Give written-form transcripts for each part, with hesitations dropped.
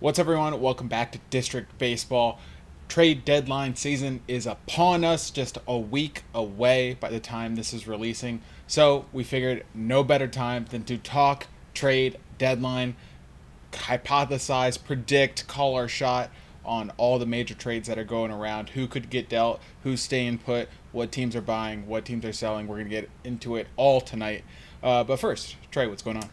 What's up, everyone? Welcome back to District Baseball. Trade deadline season is upon us, just a week away by the time this is releasing. So we figured no better time than to talk trade deadline, hypothesize, predict, call our shot on all the major trades that are going around, who could get dealt, who's staying put, what teams are buying, what teams are selling. We're going to get into it all tonight. But first, Trey, what's going on?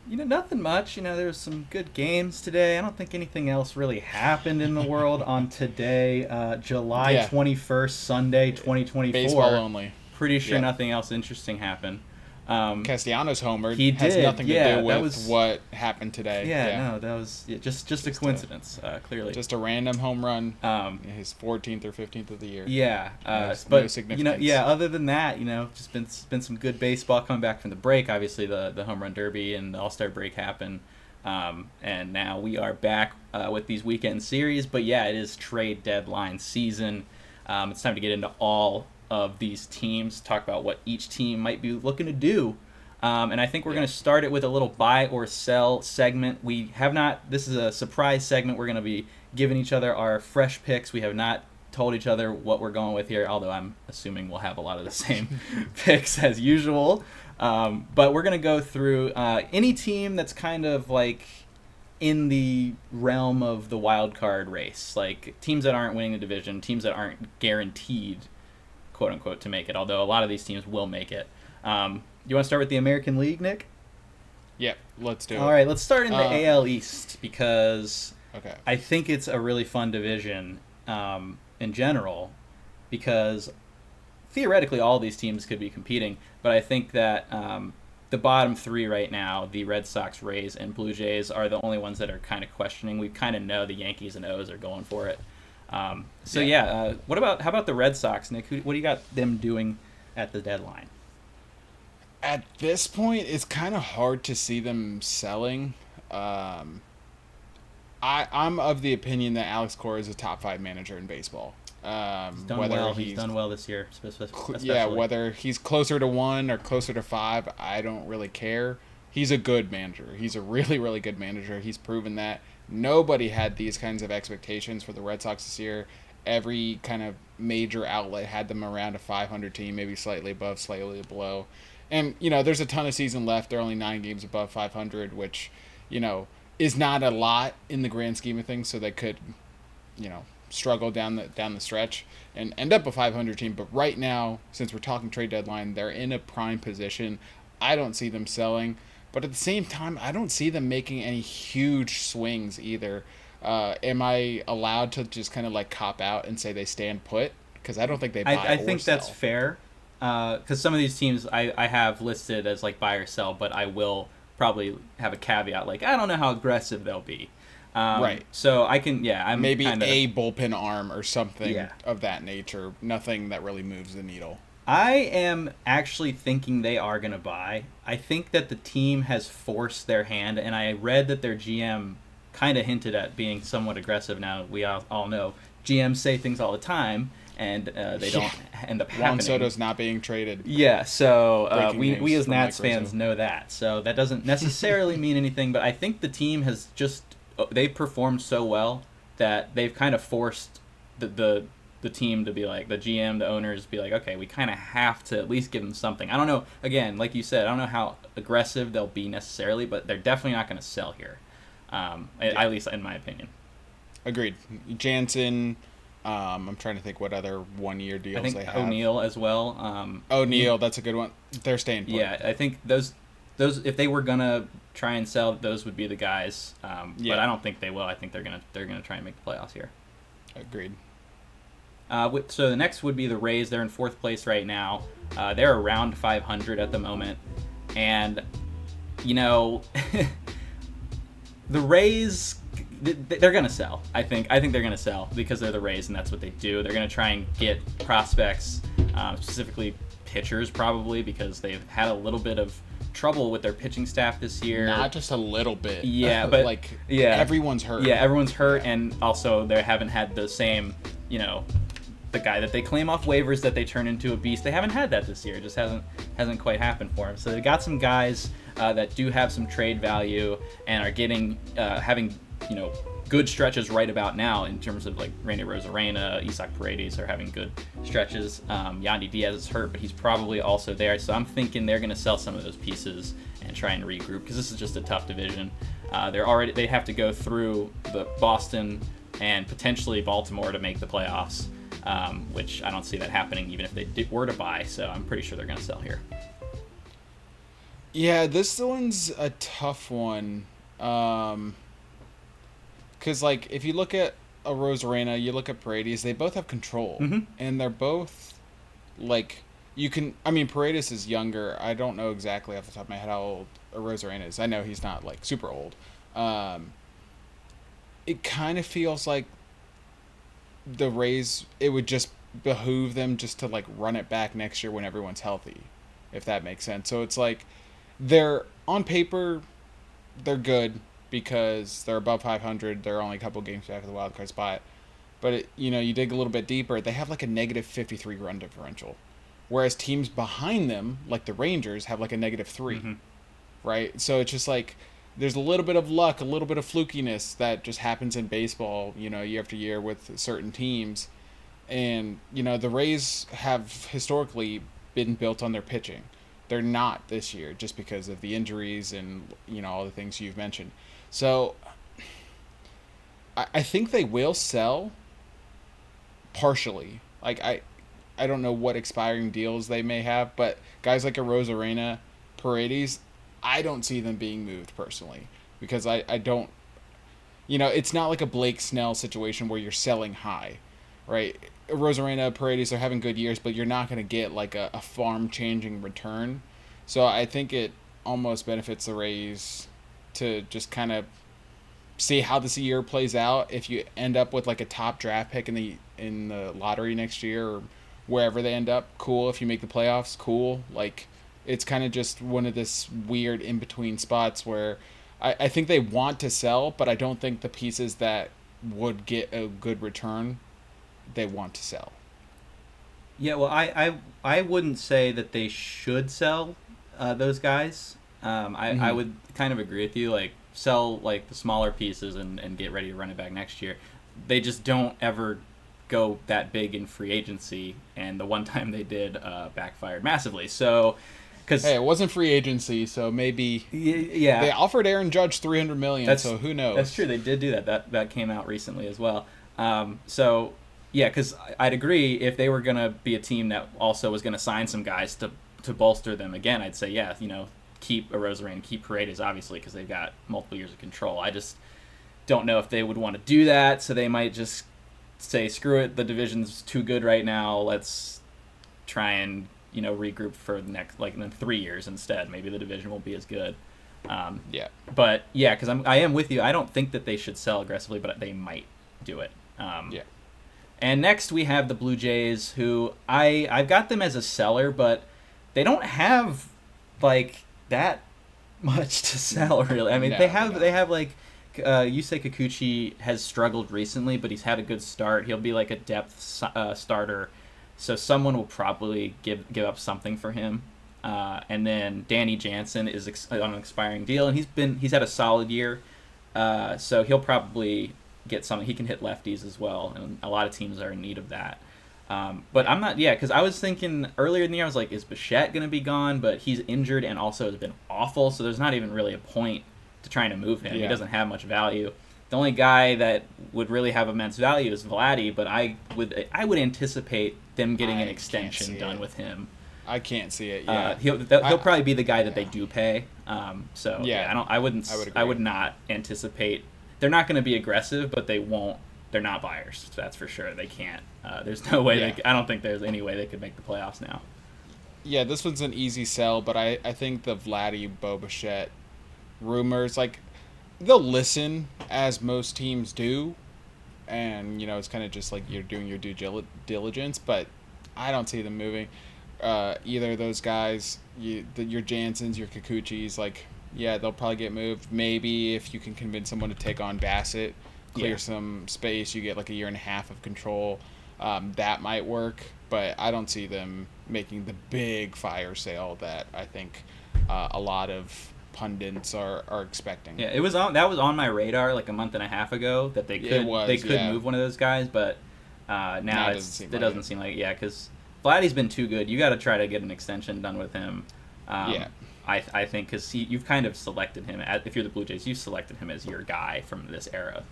Nothing much. There was some good games today. I don't think anything else really happened in the world on today, July Yeah, 21st, Sunday, 2024. baseball only. Pretty sure Yep. nothing else interesting happened. Castellanos homered. He Has did, nothing to yeah, do that with was- what happened today. No, that was just a coincidence, clearly. Just a random home run. Um, His 14th or 15th of the year. Yeah, No but significance. other than that, just been some good baseball coming back from the break. Obviously, the home run derby and the All-Star break happened, and now we are back with these weekend series. But yeah, it is trade deadline season. It's time to get into all of these teams, talk about what each team might be looking to do. And I think we're going to start it with a little buy or sell segment. We have not, this is a surprise segment. We're going to be giving each other our fresh picks. We have not told each other what we're going with here, although I'm assuming we'll have a lot of the same picks as usual. But we're going to go through any team that's kind of like in the realm of the wild card race, like teams that aren't winning the division, teams that aren't guaranteed, quote unquote, to make it, although a lot of these teams will make it. You want to start with the American League, Nick? Yep, let's do it. All right, let's start in the AL East because Okay. I think it's a really fun division in general because theoretically all these teams could be competing, but I think that the bottom three right now, the Red Sox, Rays, and Blue Jays, are the only ones that are kind of questioning. We kind of know the Yankees and O's are going for it. How about the Red Sox, Nick? What do you got them doing at the deadline? At this point, it's kind of hard to see them selling. I'm of the opinion that Alex Cora is a top five manager in baseball. He's done well. He's done well this year, especially. Yeah, whether he's closer to one or closer to five, I don't really care. He's a good manager. He's a really, really good manager. He's proven that. Nobody had these kinds of expectations for the Red Sox this year. Every kind of major outlet had them around a 500 team, maybe slightly above, slightly below. And, there's a ton of season left. They're only 9 games above 500, which, is not a lot in the grand scheme of things. So they could, struggle down the stretch and end up a 500 team. But right now, since we're talking trade deadline, they're in a prime position. I don't see them selling. But at the same time, I don't see them making any huge swings either. Am I allowed to just kind of like cop out and say they stand put? Because I don't think they buy I or think sell. that's fair. Because some of these teams I have listed as like buy or sell, but I will probably have a caveat like I don't know how aggressive they'll be. Right. So I can, I'm Maybe kinda, a bullpen arm or something Yeah. of that nature. Nothing that really moves the needle. I am actually thinking they are going to buy. I think that the team has forced their hand, and I read that their GM kind of hinted at being somewhat aggressive. Now, we all know GMs say things all the time, and they don't end up Juan happening. Soto's not being traded. Yeah, so Breaking we news as from Nats Mike fans Rizzo. know that. So that doesn't necessarily mean anything, but I think the team has just they've performed so well that they've kind of forced the team to be like, the GM, the owners be like, okay, we kind of have to at least give them something. I don't know, again, like you said, I don't know how aggressive they'll be necessarily, but they're definitely not going to sell here, at least in my opinion. Agreed. Jansen. I'm trying to think what other 1-year deals I think they have. O'Neill as well. O'Neill, that's a good one. They're staying put. Yeah, I think those if they were gonna try and sell, those would be the guys. But I don't think they will. I think they're gonna try and make the playoffs here. Agreed. So the next would be the Rays. They're in fourth place right now. They're around 500 at the moment, and the Rays, they're gonna sell. I think they're gonna sell because they're the Rays, and that's what they do. They're gonna try and get prospects, specifically pitchers, probably because they've had a little bit of trouble with their pitching staff this year. Not just a little bit. Yeah, but everyone's hurt. Yeah, everyone's hurt, and also they haven't had the same, the guy that they claim off waivers that they turn into a beast. They haven't had that this year. It just hasn't quite happened for him. So they got some guys that do have some trade value and are getting having good stretches right about now in terms of like Randy Rosarena, Isaac Paredes are having good stretches. Yandy Diaz is hurt, but he's probably also there. So I'm thinking they're going to sell some of those pieces and try and regroup because this is just a tough division. They have to go through the Boston and potentially Baltimore to make the playoffs, which I don't see that happening even if they were to buy. So I'm pretty sure they're going to sell here. Yeah, this one's a tough one. Because, like, if you look at a Rosarena, you look at Paredes, they both have control. Mm-hmm. And they're both, like, Paredes is younger. I don't know exactly off the top of my head how old a Rosarena is. I know he's not, like, super old. It kind of feels like the Rays, it would just behoove them just to, like, run it back next year when everyone's healthy, if that makes sense. So it's like, they're on paper, they're good because they're above 500. They're only a couple games back of the wild card spot. But you dig a little bit deeper, they have like a negative 53 run differential, whereas teams behind them, like the Rangers, have like a negative 3, Mm-hmm. right? So it's just like there's a little bit of luck, a little bit of flukiness that just happens in baseball, year after year with certain teams, and the Rays have historically been built on their pitching. They're not this year just because of the injuries and all the things you've mentioned. So I think they will sell partially. Like I don't know what expiring deals they may have, but guys like a Rosarena, Paredes, I don't see them being moved personally because I don't. It's not like a Blake Snell situation where you're selling high, right? Rosarena, Paredes, they're having good years, but you're not going to get like a farm-changing return. So I think it almost benefits the Rays to just kind of see how this year plays out. If you end up with like a top draft pick in the lottery next year or wherever they end up, cool. If you make the playoffs, cool. Like it's kind of just one of this weird in-between spots where I think they want to sell, but I don't think the pieces that would get a good return they want to sell. Yeah, well, I wouldn't say that they should sell those guys. I would kind of agree with you. Like sell like the smaller pieces and get ready to run it back next year. They just don't ever go that big in free agency, and the one time they did backfired massively. So, because it wasn't free agency, so maybe yeah, they offered Aaron Judge $300 million. So who knows? That's true. They did do that. That came out recently as well. So. Yeah, because I'd agree if they were going to be a team that also was going to sign some guys to bolster them again, I'd say, yeah, keep a Rosarena, keep Paredes, obviously, because they've got multiple years of control. I just don't know if they would want to do that, so they might just say, screw it, the division's too good right now, let's try and, regroup for the next, like, in 3 years instead. Maybe the division won't be as good. Yeah. But, yeah, because I am with you. I don't think that they should sell aggressively, but they might do it. Yeah. And next we have the Blue Jays, who I've got them as a seller, but they don't have like that much to sell really. I mean, they have like Yusei Kikuchi has struggled recently, but he's had a good start. He'll be like a depth starter, so someone will probably give up something for him. And then Danny Jansen is on an expiring deal, and he's had a solid year, so he'll probably get something. He can hit lefties as well, and a lot of teams are in need of that. But I'm not, because I was thinking earlier in the year, I was like, is Bichette going to be gone? But he's injured and also has been awful, so there's not even really a point to trying to move him. Yeah. He doesn't have much value. The only guy that would really have immense value is Vladdy, but I would anticipate them getting an extension done with him. I can't see it. Yeah, he'll probably be the guy that they do pay. I would not anticipate. They're not going to be aggressive, but they won't. They're not buyers. That's for sure. They can't. There's no way. I don't think there's any way they could make the playoffs now. Yeah, this one's an easy sell, but I think the Vladdy Bo Bichette rumors, like, they'll listen as most teams do, and it's kind of just like you're doing your due diligence. But I don't see them moving. Either of those guys, your Jansens, your Kikuchis, like. Yeah, they'll probably get moved. Maybe if you can convince someone to take on Bassett, clear some space, you get like a year and a half of control. That might work, but I don't see them making the big fire sale that I think a lot of pundits are expecting. Yeah, that was on my radar like a month and a half ago that they could move one of those guys, but now it doesn't seem like because Vladdy's been too good. You got to try to get an extension done with him. I think because you've kind of selected him if you're the Blue Jays, you've selected him as your guy from this era.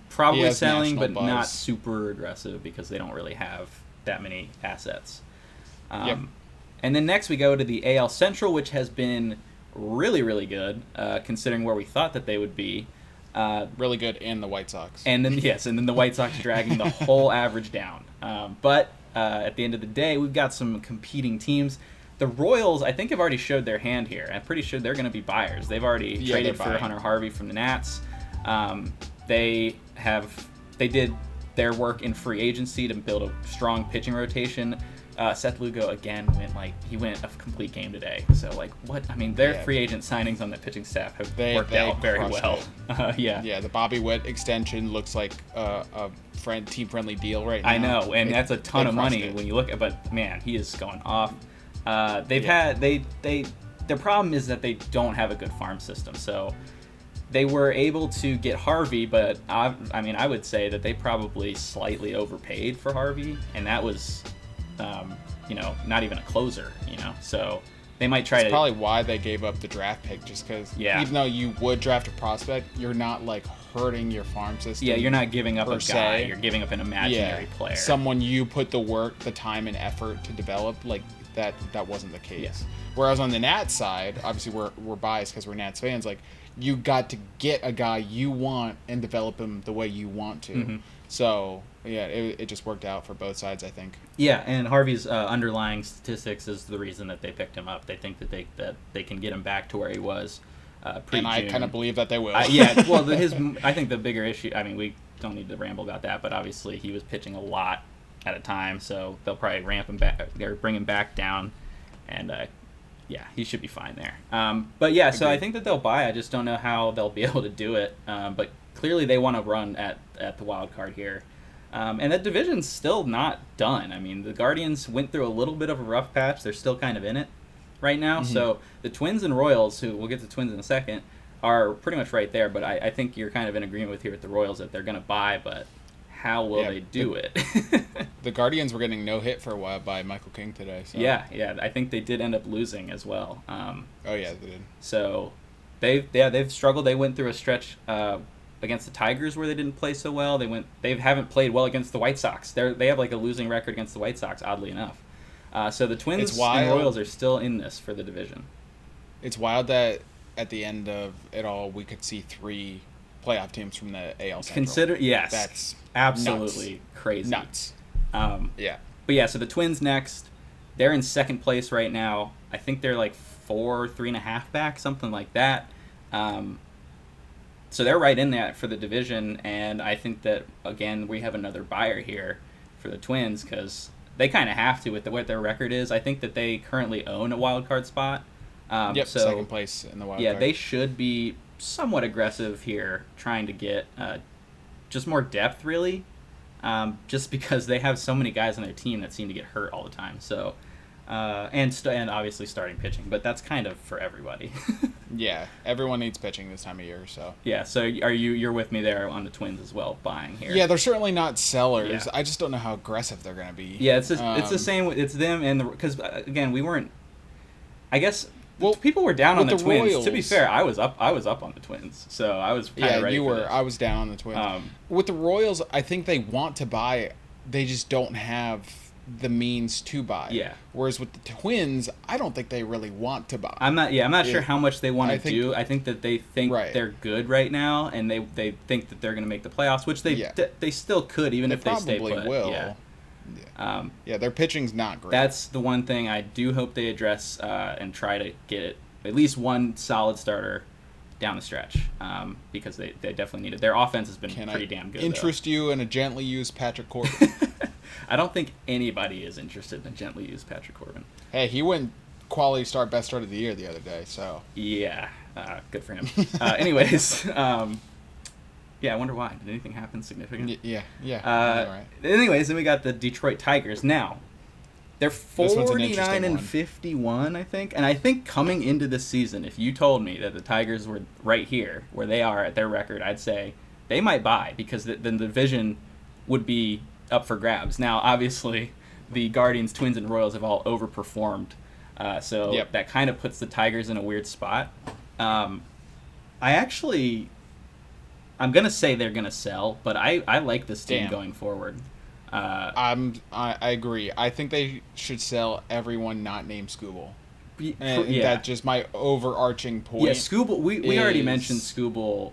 Probably selling, but not super aggressive because they don't really have that many assets. And then next we go to the AL Central, which has been really, really good, considering where we thought that they would be. Really good, and the White Sox. And then the White Sox dragging the whole average down. But at the end of the day, we've got some competing teams. The Royals, I think, have already showed their hand here. I'm pretty sure they're going to be buyers. They've already traded for Hunter Harvey from the Nats. They did their work in free agency to build a strong pitching rotation. Seth Lugo again went a complete game today. So what? I mean, their free agent signings on the pitching staff have worked out very well. The Bobby Witt extension looks like a team friendly deal right now. I know, and that's a ton of money when you look at. But man, he is going off. Their problem is that they don't have a good farm system. So they were able to get Harvey, but I would say that they probably slightly overpaid for Harvey, and that was. Not even a closer, so they might try That's probably why they gave up the draft pick, just because even though you would draft a prospect, you're not hurting your farm system. Yeah, you're not giving up a guy, you're giving up an imaginary player. Someone you put the work, the time and effort to develop, that wasn't the case. Yeah. Whereas on the Nats side, obviously we're biased because we're Nats fans, you got to get a guy you want and develop him the way you want to. Mm-hmm. So, it just worked out for both sides, I think. Yeah, and Harvey's underlying statistics is the reason that they picked him up. They think that they can get him back to where he was pre-June. And I kind of believe that they will. I think the bigger issue, we don't need to ramble about that, but obviously he was pitching a lot at a time, so they'll probably ramp him back, or bring him back down, and he should be fine there. So I think that they'll buy. I just don't know how they'll be able to do it, but clearly they want to run at the wild card here. And that division's still not done. The Guardians went through a little bit of a rough patch. They're still kind of in it right now. Mm-hmm. So the Twins and Royals, who we'll get to Twins in a second, are pretty much right there. But I think you're kind of in agreement with the Royals that they're going to buy, but how will they do it? The Guardians were getting no hit for a while by Michael King today. So. Yeah. I think they did end up losing as well. They did. So they've struggled. They went through a stretch against the Tigers where they didn't play so well. They haven't played well against the White Sox. They have a losing record against the White Sox, oddly enough. So the Twins and Royals are still in this for the division. It's wild that at the end of it all, we could see 3 playoff teams from the AL Central. That's absolutely nuts. Crazy. Nuts. So the Twins next. They're in second place right now. I think they're 3.5 back, something like that. So they're right in that for the division, and I think that, again, we have another buyer here for the Twins because they kind of have to with what their record is. I think that they currently own a wild card spot. Second place in the wild card. Yeah, they should be somewhat aggressive here, trying to get just more depth, really, just because they have so many guys on their team that seem to get hurt all the time. So, and obviously starting pitching, but that's kind of for everybody. Yeah, everyone needs pitching this time of year, so. Yeah, so you're with me there on the Twins as well, buying here. Yeah, they're certainly not sellers. Yeah. I just don't know how aggressive they're going to be. Yeah, it's the same. It's them and because again, we weren't. I guess people were down on the Twins. Royals, to be fair, I was up on the Twins, so I was kind of ready. You for were. this. I was down on the Twins. With the Royals, I think they want to buy. They just don't have the means to buy. Yeah. Whereas with the Twins, I don't think they really want to buy. I'm not sure how much they want to do. I think that they think they're good right now, and they think that they're going to make the playoffs, which they still could even if they stay put. Probably will. Yeah. Their pitching's not great. That's the one thing I do hope they address and try to get at least one solid starter down the stretch because they definitely need it. Their offense has been pretty damn good. Interest you in a gently used Patrick Corbin? I don't think anybody is interested in a gently used Patrick Corbin. Hey, he went quality start, best start of the year the other day, so. Yeah, good for him. Anyways, I wonder why. Did anything happen significant? Yeah. Anyways, then we got the Detroit Tigers. Now, They're This one's an 49 interesting and one. 51, I think. And I think coming into this season, if you told me that the Tigers were right here where they are at their record, I'd say they might buy, because then the division would be up for grabs. Now, obviously, the Guardians, Twins, and Royals have all overperformed, so Yep. that kind of puts the Tigers in a weird spot. I'm gonna say they're gonna sell, but I like this team Damn. going forward. I agree. I think they should sell everyone not named Scooble. Yeah, And that's just my overarching point. yeah. Scooble. We already is- mentioned Scooble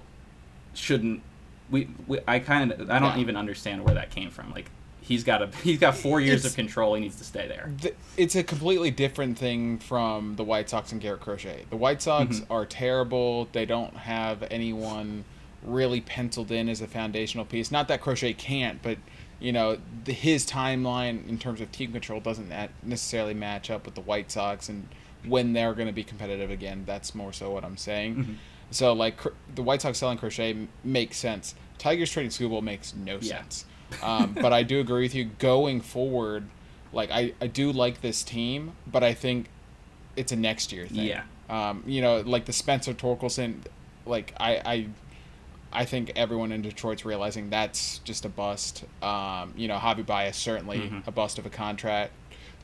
shouldn't. I don't even understand where that came from. Like he's got 4 years of control. He needs to stay there. It's a completely different thing from the White Sox and Garrett Crochet. The White Sox are terrible. They don't have anyone really penciled in as a foundational piece. Not that Crochet can't, but his timeline in terms of team control doesn't necessarily match up with the White Sox and when they're going to be competitive again. That's more so what I'm saying. So, like, the White Sox selling Crochet makes sense. Tigers trading Scooble makes no sense. But I do agree with you. Going forward, like, I do like this team, but I think it's a next year thing. Yeah. Like the Spencer Torkelson, like, I think everyone in Detroit's realizing that's just a bust. Javi Baez, certainly a bust of a contract.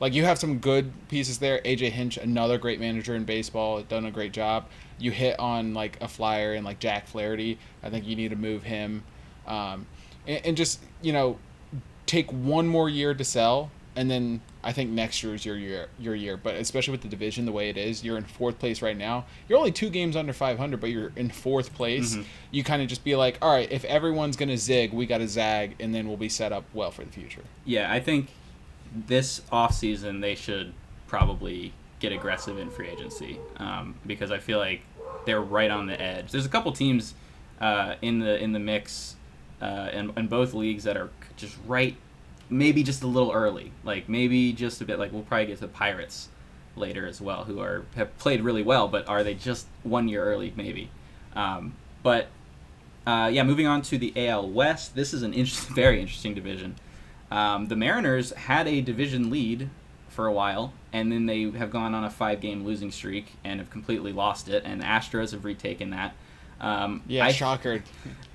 Like, you have some good pieces there. AJ Hinch, another great manager in baseball, done a great job. You hit on, like, a flyer and, like, Jack Flaherty. I think you need to move him. And just, take one more year to sell, and then I think next year is your year. But especially with the division the way it is, you're in fourth place right now. You're only 2 games under 500, but you're in fourth place. You kind of just be like, all right, if everyone's going to zig, we got to zag, and then we'll be set up well for the future. Yeah, I think this offseason they should probably get aggressive in free agency, because I feel like they're right on the edge. There's a couple teams in the mix in both leagues that are just right, maybe just a little early, like maybe just a bit. Like we'll probably get to the Pirates later as well, who have played really well, but are they just 1 year early maybe? Moving on to the AL West. This is an very interesting division. The Mariners had a division lead for a while, and then they have gone on a 5-game losing streak and have completely lost it, and the Astros have retaken that. Shocker.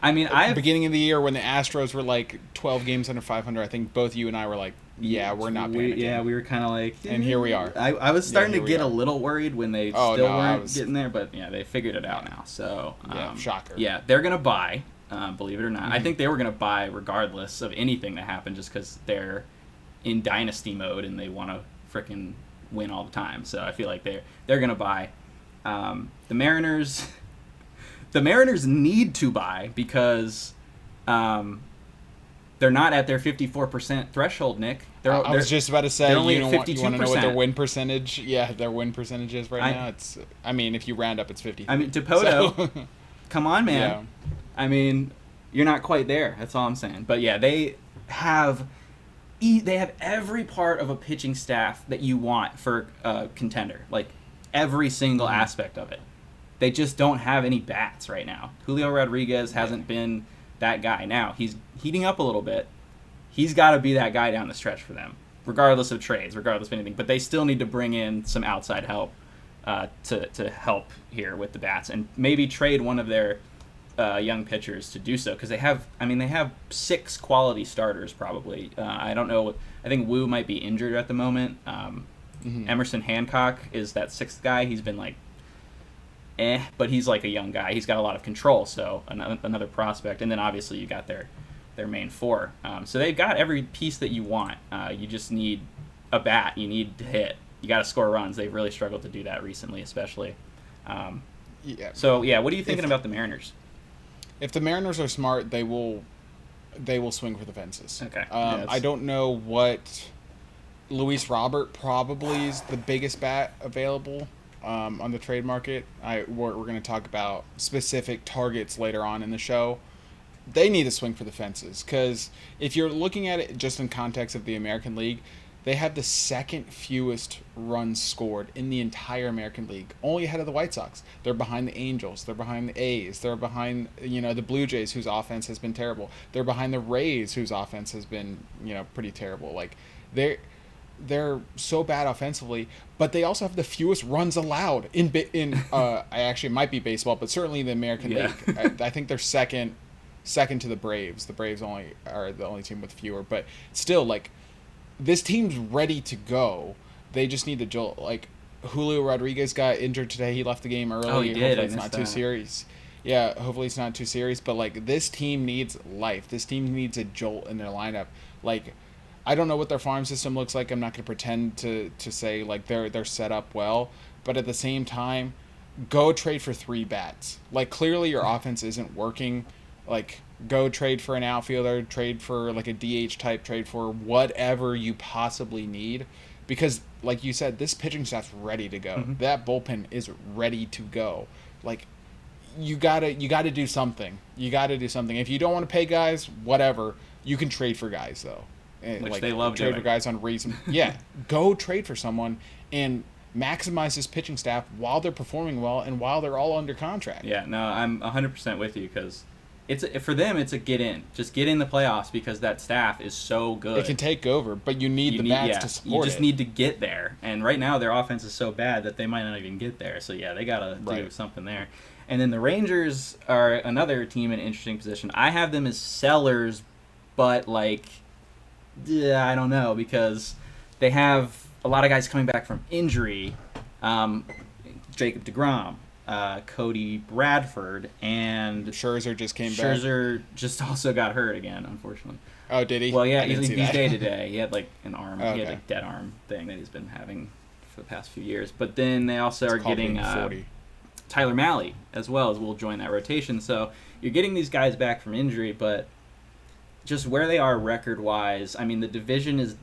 I mean, At the beginning of the year when the Astros were like 12 games under 500, I think both you and I were like, we're not panicking. We were kind of like... And here we are. I was starting to get a little worried when they weren't getting there, but they figured it out now. So, shocker. Yeah, they're going to buy, believe it or not. I think they were going to buy regardless of anything that happened, just because they're in dynasty mode and they want to frickin' win all the time. So I feel like they're going to buy. The Mariners... The Mariners need to buy because they're not at their 54% threshold, Nick. I was just about to say, only you at want to know what their 52%. win percentage? Yeah, their win percentage is right now. If you round up, it's 50. I mean, Dipoto, come on, man. Yeah. I mean, you're not quite there. That's all I'm saying. But yeah, they have every part of a pitching staff that you want for a contender, like every single aspect of it. They just don't have any bats right now. Julio Rodriguez hasn't been that guy. Now, he's heating up a little bit. He's got to be that guy down the stretch for them, regardless of trades, regardless of anything. But they still need to bring in some outside help to help here with the bats, and maybe trade one of their young pitchers to do so, because they have 6 quality starters probably. I don't know. I think Wu might be injured at the moment. Emerson Hancock is that 6th guy. He's been like but he's like a young guy. He's got a lot of control, so another prospect. And then obviously you got their main 4. So they've got every piece that you want. You just need a bat. You need to hit. You got to score runs. They've really struggled to do that recently, especially. So what are you thinking about the Mariners? If the Mariners are smart, they will swing for the fences. Okay. I don't know what Luis Robert probably is the biggest bat available. On the trade market. We're going to talk about specific targets later on in the show. They need to swing for the fences, because if you're looking at it just in context of the American League, they have the 2nd fewest runs scored in the entire American League, only ahead of the White Sox. They're behind the Angels. They're behind the A's. They're behind the Blue Jays, whose offense has been terrible. They're behind the Rays, whose offense has been pretty terrible. Like they're so bad offensively, but they also have the fewest runs allowed I actually might be baseball, but certainly the American Yeah. League. I think they're second to the Braves. The Braves only are the only team with fewer, but still, like, this team's ready to go. They just need the jolt. Like, Julio Rodriguez got injured today. He left the game early. Oh, he did. Hopefully I it's missed not too that. serious. Yeah, hopefully it's not too serious. But, like, this team needs life. This team needs a jolt in their lineup. Like, I don't know what their farm system looks like. I'm not going to pretend to say, like, they're set up well. But at the same time, go trade for 3 bats. Like, clearly your offense isn't working. Like, go trade for an outfielder, trade for like a DH type, trade for whatever you possibly need, because like you said, this pitching staff's ready to go. Mm-hmm. That bullpen is ready to go. Like, you gotta do something. You gotta do something. If you don't want to pay guys, whatever, you can trade for guys though. Which Like, they love trade doing. for guys on reason. Yeah, go trade for someone and maximize this pitching staff while they're performing well and while they're all under contract. Yeah, no, I'm 100% with you because for them it's a get in. Just get in the playoffs because that staff is so good. It can take over, but you need the bats to support it. You just need to get there. And right now their offense is so bad that they might not even get there. So yeah, they got to do something there. And then the Rangers are another team in an interesting position. I have them as sellers, but like, I don't know, because they have a lot of guys coming back from injury. Jacob deGrom, Cody Bradford, and Scherzer just came back. Scherzer just also got hurt again, unfortunately. Oh, did he? Well, yeah, I didn't he's see that. day to day. He had like an arm. Oh, He had okay. a dead arm thing that he's been having for the past few years. But then they also are It's called getting being 40. Tyler Mahle as well, as will join that rotation. So you're getting these guys back from injury, but just where they are record-wise, I mean, the division is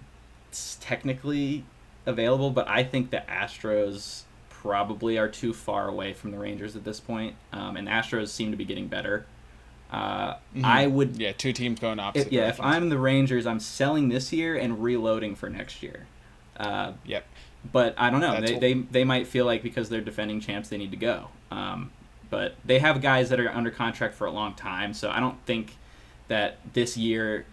technically available, but I think the Astros probably are too far away from the Rangers at this point, and Astros seem to be getting better. I would... Yeah, 2 teams going opposite if directions. I'm the Rangers, I'm selling this year and reloading for next year. Yep. But I don't know. That's They might feel like because they're defending champs, they need to go. But they have guys that are under contract for a long time, so I don't think that this year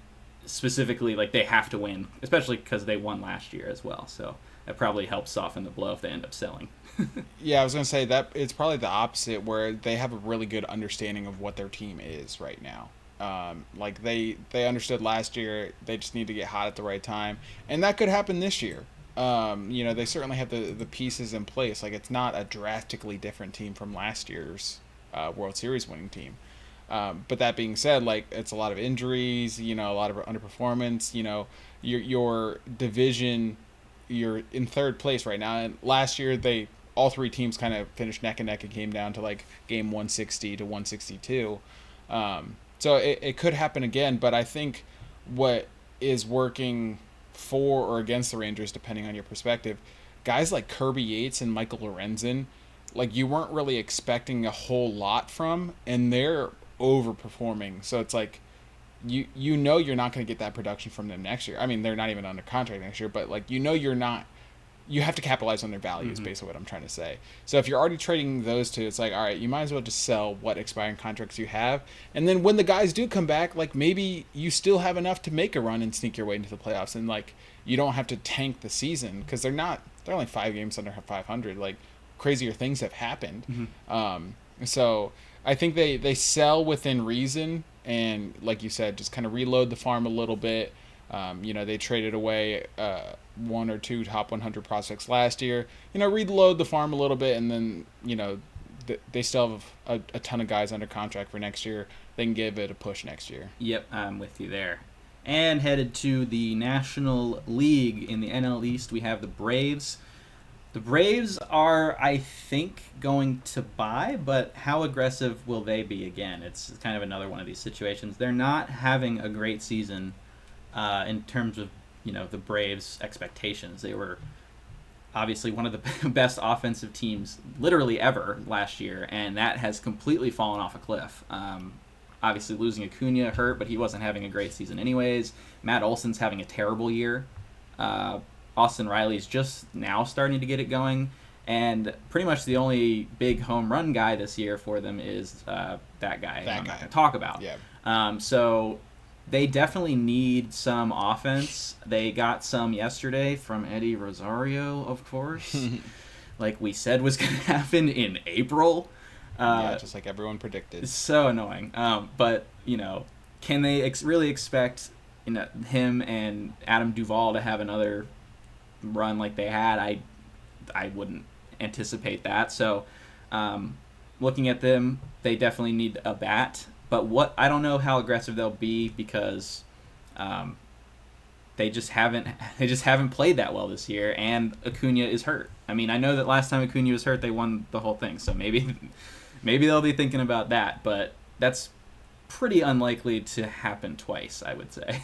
specifically, like, they have to win, especially because they won last year as well. So that probably helps soften the blow if they end up selling. Yeah, I was going to say that it's probably the opposite, where they have a really good understanding of what their team is right now. Like, they understood last year, they just need to get hot at the right time, and that could happen this year. They certainly have the pieces in place. Like, it's not a drastically different team from last year's World Series winning team. But that being said, like, it's a lot of injuries, a lot of underperformance. Your division, you're in 3rd place right now. And last year, all 3 teams kind of finished neck and neck and came down to like game 160 to 162. So it could happen again. But I think what is working for or against the Rangers, depending on your perspective, guys like Kirby Yates and Michael Lorenzen, like, you weren't really expecting a whole lot from, and they're overperforming. So it's like, you're not going to get that production from them next year. I mean, they're not even under contract next year, but like, you have to capitalize on their values, basically what I'm trying to say. So if you're already trading those 2, it's like, all right, you might as well just sell what expiring contracts you have, and then when the guys do come back, like, maybe you still have enough to make a run and sneak your way into the playoffs, and like, you don't have to tank the season, because they're only 5 games under 500. Like, crazier things have happened. So I think they sell within reason, and like you said, just kind of reload the farm a little bit. They traded away 1 or 2 top 100 prospects last year. Reload the farm a little bit, and then they still have a ton of guys under contract for next year. They can give it a push next year. Yep, I'm with you there. And headed to the National League in the NL East, we have the Braves. The Braves are, I think, going to buy, but how aggressive will they be again? It's kind of another one of these situations. They're not having a great season in terms of, the Braves' expectations. They were obviously one of the best offensive teams literally ever last year, and that has completely fallen off a cliff. Obviously losing Acuna hurt, but he wasn't having a great season anyways. Matt Olson's having a terrible year. Austin Riley's just now starting to get it going, and pretty much the only big home run guy this year for them is that guy I'm not going to talk about. Yeah. So They definitely need some offense. They got some yesterday from Eddie Rosario, of course. Like we said was going to happen in April. Yeah, just like everyone predicted. It's so annoying. But, can they really expect him and Adam Duvall to have another run like they had? I wouldn't anticipate that. So, looking at them, they definitely need a bat. But I don't know how aggressive they'll be because they just haven't played that well this year, and Acuna is hurt. I mean, I know that last time Acuna was hurt, they won the whole thing. So maybe they'll be thinking about that, but that's pretty unlikely to happen twice, I would say.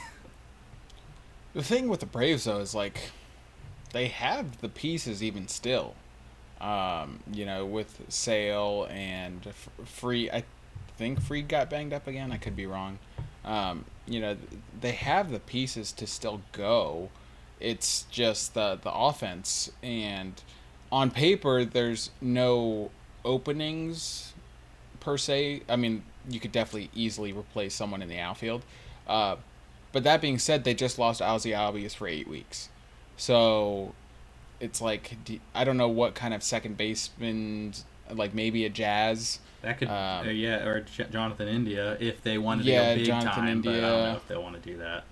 The thing with the Braves though is like they have the pieces even still. With Sale and Free. I think Free got banged up again. I could be wrong. They have the pieces to still go. It's just the offense, and on paper there's no openings per se. I mean, you could definitely easily replace someone in the outfield. But that being said, they just lost Ozzie Albies for 8 weeks. So it's like, I don't know what kind of second baseman, like maybe a Jazz. That could, or Jonathan India if they wanted to go big Jonathan time, India. but I don't know if they want to do that.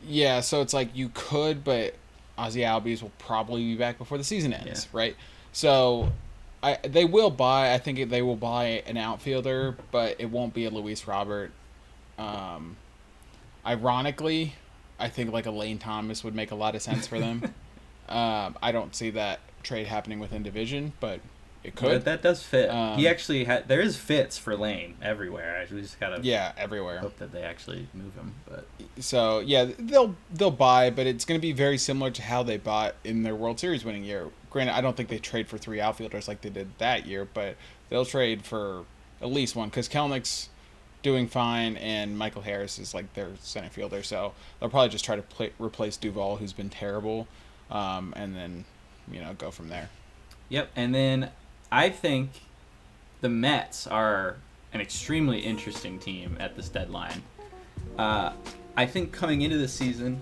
Yeah, so it's like you could, but Ozzie Albies will probably be back before the season ends, right? So they will buy. I think they will buy an outfielder, but it won't be a Luis Robert. Ironically, I think like a Lane Thomas would make a lot of sense for them. I don't see that trade happening within division, but it could. But that does fit. He actually there is fits for Lane everywhere. We just gotta everywhere. Hope that they actually move him. But so they'll buy, but it's going to be very similar to how they bought in their World Series winning year. Granted, I don't think they trade for 3 outfielders like they did that year, but they'll trade for at least one because Kelnick's doing fine and Michael Harris is like their center fielder, so they'll probably just try to replace Duvall, who's been terrible, and then go from there. Yep, and then I think the Mets are an extremely interesting team at this deadline. I think coming into the season,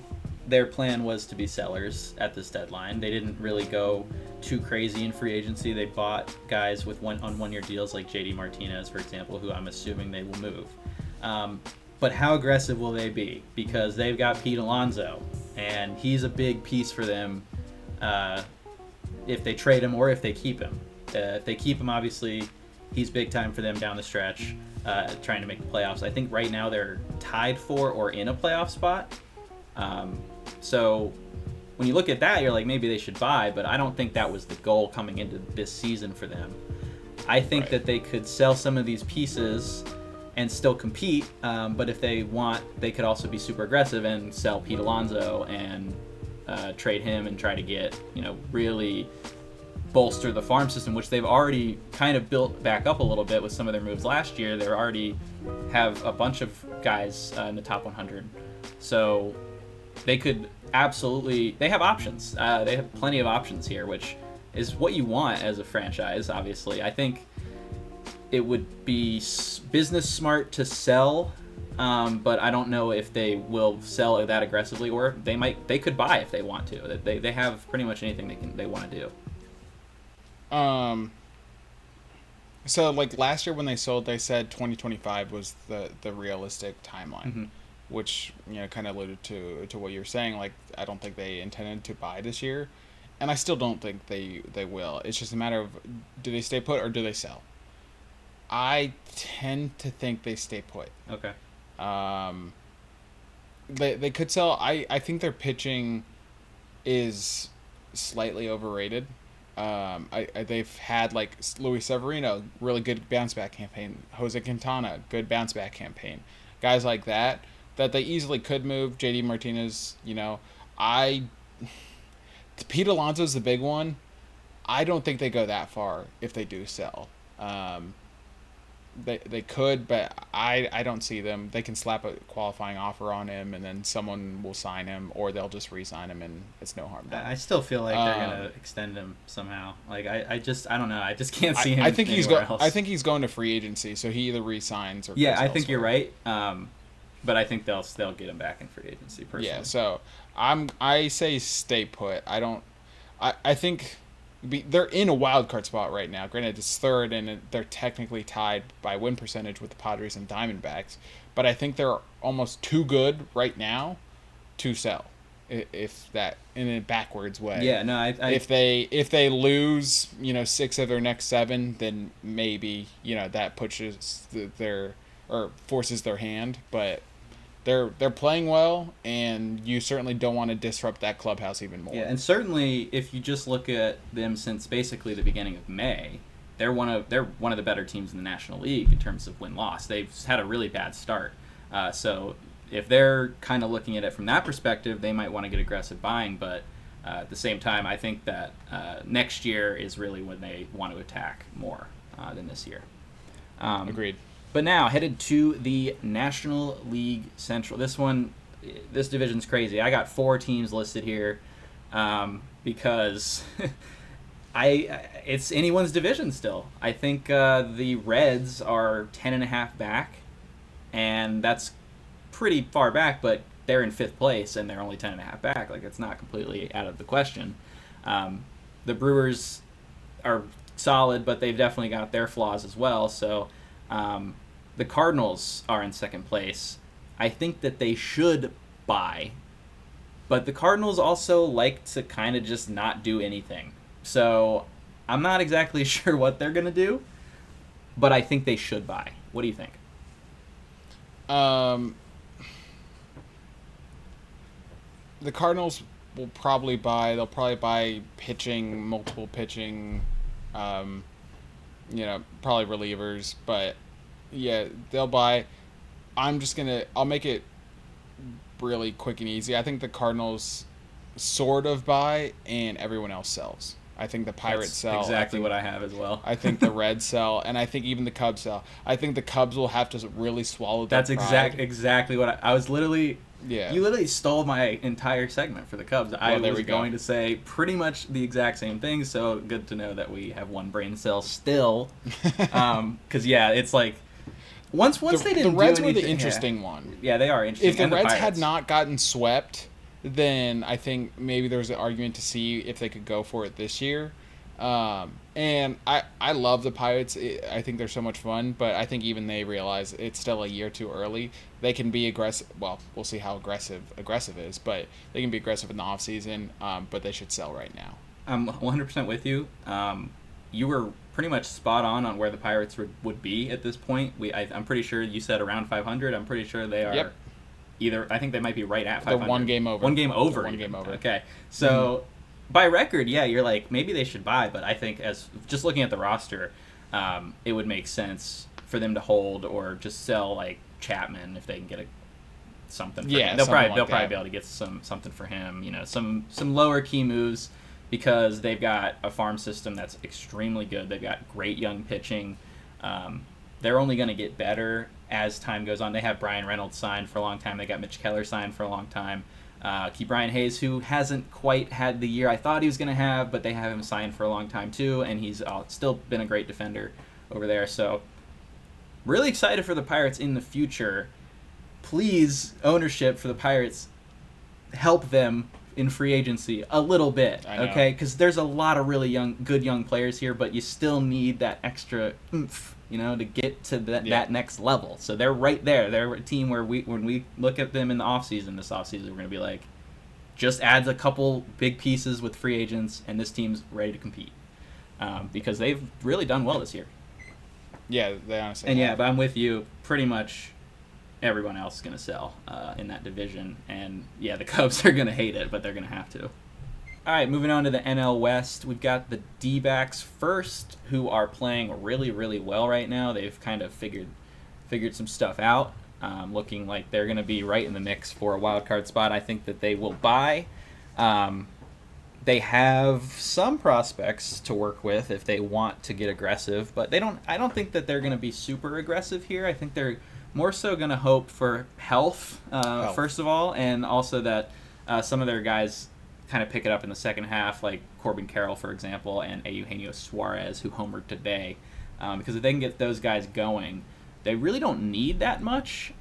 their plan was to be sellers at this deadline. They didn't really go too crazy in free agency. They bought guys with one-year deals like JD Martinez, for example, who I'm assuming they will move. But how aggressive will they be? Because they've got Pete Alonso, and he's a big piece for them if they trade him or if they keep him. If they keep him, obviously, he's big time for them down the stretch, trying to make the playoffs. I think right now they're tied for or in a playoff spot. So when you look at that, you're like, maybe they should buy, but I don't think that was the goal coming into this season for them. I think that they could sell some of these pieces and still compete, but if they want, they could also be super aggressive and sell Pete Alonso and trade him and try to get, really bolster the farm system, which they've already kind of built back up a little bit with some of their moves last year. They already have a bunch of guys in the top 100. So they could they have options. They have plenty of options here, which is what you want as a franchise, obviously. I think it would be business smart to sell, but I don't know if they will sell that aggressively, or they could buy if they want to. They have pretty much anything they want to do. So like last year when they sold, they said 2025 was the realistic timeline, which kind of alluded to what you're saying. Like I don't think they intended to buy this year, and I still don't think they will. It's just a matter of, do they stay put or do they sell? I tend to think they stay put. Okay. They could sell. I think their pitching is slightly overrated. They've had like Luis Severino, really good bounce back campaign. Jose Quintana, good bounce back campaign. Guys like that they easily could move. JD Martinez, Pete Alonso's the big one. I don't think they go that far if they do sell. They could, but I don't see them. They can slap a qualifying offer on him, and then someone will sign him, or they'll just re-sign him, and it's no harm done. I still feel like they're gonna extend him somehow. Like I don't know. I just can't see him. I think anywhere else. I think he's going to free agency, so he either re-signs or. Yeah, goes I think elsewhere. you're right. But I think they'll get him back in free agency personally. Yeah, so I say stay put. I think they're in a wild card spot right now. Granted, it's third, and they're technically tied by win percentage with the Padres and Diamondbacks. But I think they're almost too good right now to sell, if that in a backwards way. Yeah, no, if they lose, 6 of their next 7, then maybe that pushes their or forces their hand. But they're playing well, and you certainly don't want to disrupt that clubhouse even more. Yeah, and certainly if you just look at them since basically the beginning of May, they're one of the better teams in the National League in terms of win-loss. They've had a really bad start. So if they're kind of looking at it from that perspective, they might want to get aggressive buying. But at the same time, I think that next year is really when they want to attack more than this year. Agreed. But now, headed to the National League Central. This division's crazy. I got 4 teams listed here because it's anyone's division still. I think the Reds are 10.5 back, and that's pretty far back, but they're in 5th place, and they're only 10.5 back. Like, it's not completely out of the question. The Brewers are solid, but they've definitely got their flaws as well, so... the Cardinals are in 2nd place. I think that they should buy, but the Cardinals also like to kind of just not do anything. So I'm not exactly sure what they're going to do, but I think they should buy. What do you think? The Cardinals will probably buy. They'll probably buy pitching, multiple pitching, probably relievers, but... Yeah, they'll buy. I'll make it really quick and easy. I think the Cardinals sort of buy and everyone else sells. I think the Pirates sell. Exactly what I have as well. I think the Reds sell, and I think even the Cubs sell. I think the Cubs will have to really swallow their pride. Exactly what I was literally... Yeah. You literally stole my entire segment for the Cubs. I was going to say pretty much the exact same thing, so good to know that we have one brain cell still. Because, it's like... Once they didn't the Reds do anything, were the interesting one. Yeah, they are interesting. If the Reds had not gotten swept, then I think maybe there's an argument to see if they could go for it this year. And I love the Pirates. I think they're so much fun, but I think even they realize it's still a year too early. They can be aggressive. Well, we'll see how aggressive is, but they can be aggressive in the offseason, but they should sell right now. I'm 100% with you. You were pretty much spot on where the Pirates would be at this point. I'm pretty sure you said around 500. I'm pretty sure they are either. I think they might be right at 500. They're one game over. One game over. One game over. Okay. So by record, you're like, maybe they should buy, but I think as just looking at the roster, it would make sense for them to hold or just sell like Chapman if they can get something for him. They'll probably be able to get something for him, some lower key moves. Because they've got a farm system that's extremely good. They've got great young pitching. They're only going to get better as time goes on. They have Brian Reynolds signed for a long time. They got Mitch Keller signed for a long time. Keep Brian Hayes, who hasn't quite had the year I thought he was going to have, but they have him signed for a long time too, and he's still been a great defender over there. So really excited for the Pirates in the future. Please, ownership for the Pirates, help them in free agency a little bit, okay? Because there's a lot of really good young players here, but you still need that extra oomph, to get to that next level. So they're right there. They're a team where when we look at them in the offseason, we're going to be like, just adds a couple big pieces with free agents, and this team's ready to compete because they've really done well this year. Yeah, they honestly And but I'm with you. Pretty much everyone else is going to sell in that division. And, the Cubs are going to hate it, but they're going to have to. All right, moving on to the NL West. We've got the D-backs first, who are playing really, really well right now. They've kind of figured some stuff out, looking like they're going to be right in the mix for a wild card spot. I think that they will buy. They have some prospects to work with if they want to get aggressive, but I don't think that they're going to be super aggressive here. I think they're more so going to hope for health, first of all, and also that some of their guys kind of pick it up in the second half, like Corbin Carroll, for example, and Eugenio Suarez, who homered today. Because if they can get those guys going, they really don't need that much.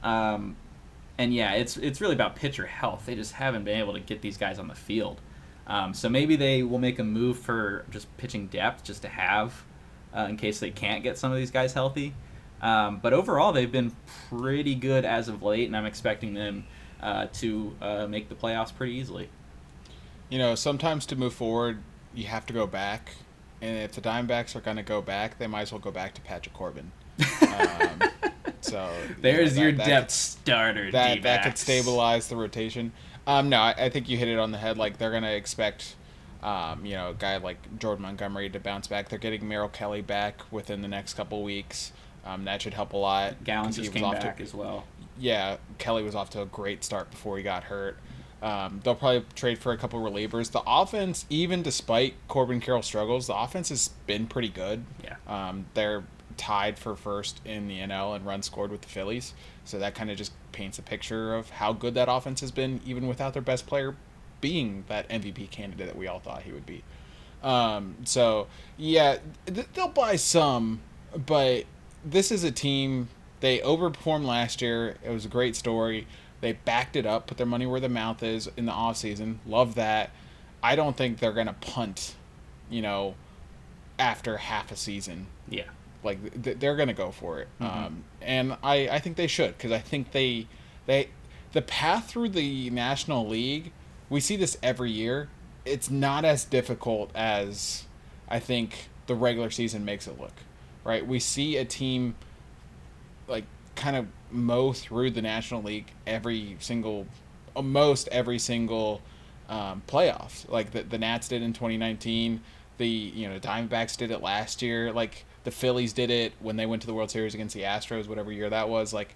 And yeah, it's really about pitcher health. They just haven't been able to get these guys on the field. So maybe they will make a move for just pitching depth, just to have, in case they can't get some of these guys healthy. But overall, they've been pretty good as of late, and I'm expecting them to make the playoffs pretty easily. Sometimes to move forward, you have to go back. And if the Diamondbacks are going to go back, they might as well go back to Patrick Corbin. So there's your depth starter. That could stabilize the rotation. No, I think you hit it on the head. Like, they're going to expect, a guy like Jordan Montgomery to bounce back. They're getting Merrill Kelly back within the next couple weeks. That should help a lot. Gallons just came back as well. Yeah, Kelly was off to a great start before he got hurt. They'll probably trade for a couple relievers. The offense, even despite Corbin Carroll's struggles, the offense has been pretty good. Yeah. They're tied for first in the NL in runs scored with the Phillies. So that kind of just paints a picture of how good that offense has been, even without their best player being that MVP candidate that we all thought he would be. They'll buy some, but this is a team, they overperformed last year. It was a great story. They backed it up, put their money where their mouth is in the offseason. Love that. I don't think they're going to punt, after half a season. Yeah. Like, they're going to go for it. Mm-hmm. And I think they should, because I think the path through the National League, we see this every year. It's not as difficult as I think the regular season makes it look, right? We see a team, like, kind of mow through the National League almost every single playoffs. Like the Nats did in 2019. The Diamondbacks did it last year. Like, the Phillies did it when they went to the World Series against the Astros, whatever year that was. Like,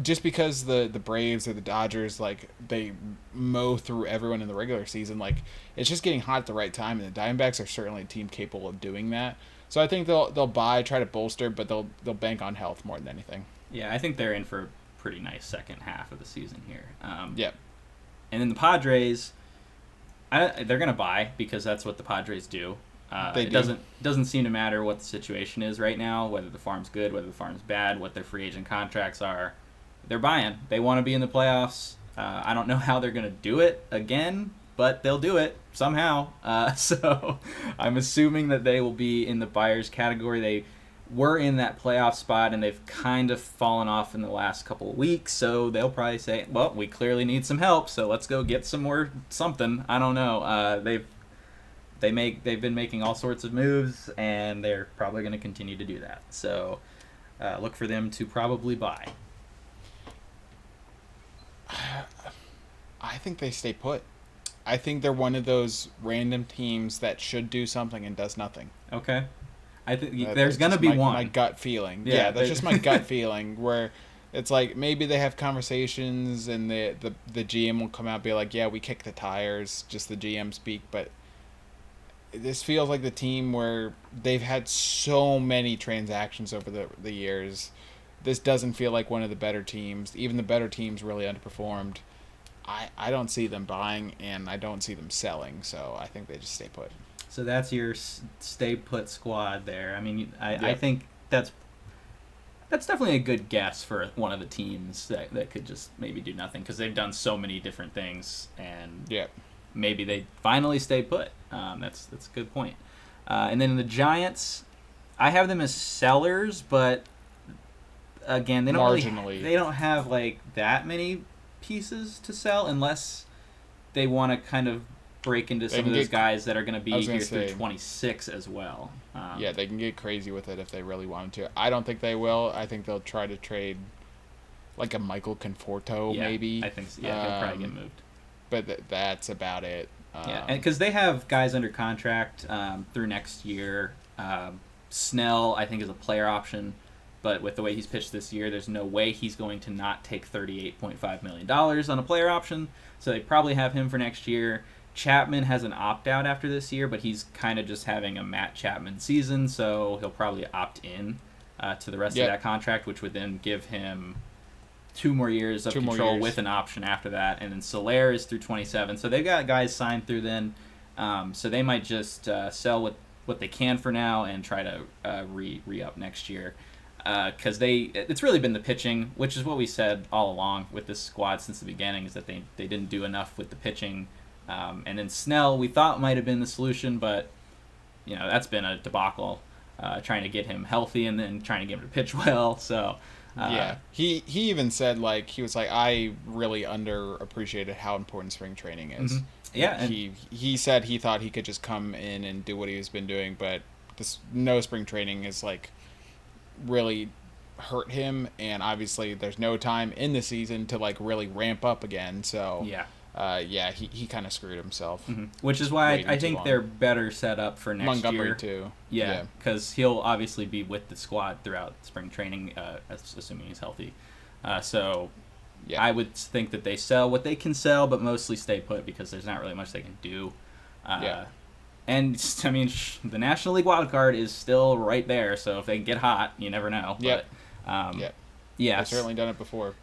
just because the Braves or the Dodgers, like, they mow through everyone in the regular season, like, it's just getting hot at the right time, and the Diamondbacks are certainly a team capable of doing that. So I think they'll try to bolster, but they'll bank on health more than anything. Yeah, I think they're in for a pretty nice second half of the season here. Yep. And then the Padres, they're going to buy, because that's what the Padres do. It doesn't seem to matter what the situation is right now, whether the farm's good, whether the farm's bad, what their free agent contracts are. They're buying. They want to be in the playoffs. I don't know how they're going to do it again, but they'll do it somehow. So I'm assuming that they will be in the buyers category. They were in that playoff spot, and they've kind of fallen off in the last couple of weeks. So they'll probably say, well, we clearly need some help, so let's go get some more something. I don't know. They've been making all sorts of moves, and they're probably going to continue to do that. So look for them to probably buy. I think they stay put. I think they're one of those random teams that should do something and does nothing. Okay. I think there's going to be one. My gut feeling. Yeah, that's just my gut feeling, where it's like maybe they have conversations and the GM will come out and be like, yeah, we kick the tires, just the GM speak, but this feels like the team where they've had so many transactions over the years. This doesn't feel like one of the better teams. Even the better teams really underperformed. I don't see them buying, and I don't see them selling, so I think they just stay put. So that's your stay put squad there. I mean, Yep. I think that's definitely a good guess for one of the teams that could just maybe do nothing, because they've done so many different things, and Yep. maybe they finally stay put. That's a good point. And then the Giants, I have them as sellers, but again, they don't have like that many pieces to sell, unless they want to kind of break into some of those guys that are going to be here through 26 as well. Yeah, they can get crazy with it if they really wanted to. I don't think they will. I think they'll try to trade like a Michael Conforto, maybe. I think so. Yeah, he'll probably get moved. But that's about it. Yeah, and because they have guys under contract through next year. Snell, I think, is a player option, but with the way he's pitched this year, there's no way he's going to not take $38.5 million on a player option, so they probably have him for next year. Chapman has an opt-out after this year, but he's kind of just having a Matt Chapman season, so he'll probably opt in to the rest of that contract, which would then give him 2 more years of control with an option after that. And then Cellar is through 27, so they've got guys signed through then, so they might just sell what they can for now and try to re-up next year. because it's really been the pitching, which is what we said all along with this squad since the beginning, is that they didn't do enough with the pitching. And then Snell, we thought might have been the solution, but that's been a debacle. Trying to get him healthy and then trying to get him to pitch well. So yeah, he even said he was like, I really underappreciated how important spring training is. Mm-hmm. Yeah, and he said he thought he could just come in and do what he's been doing, but no spring training is really hurt him, and obviously there's no time in the season to really ramp up again. So he kind of screwed himself. Mm-hmm. Which is why I think they're better set up for next Montgomery year. too. Yeah, because he'll obviously be with the squad throughout spring training, assuming he's healthy. I would think that they sell what they can sell, but mostly stay put because there's not really much they can do. And the National League wild card is still right there, so if they get hot, you never know. Yep. But, they've certainly done it before.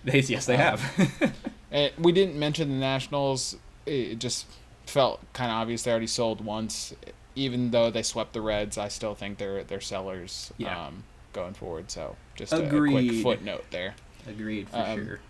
Yes, they have. And we didn't mention the Nationals. It just felt kind of obvious they already sold once. Even though they swept the Reds, I still think they're sellers going forward. So just a quick footnote there. Agreed, for sure.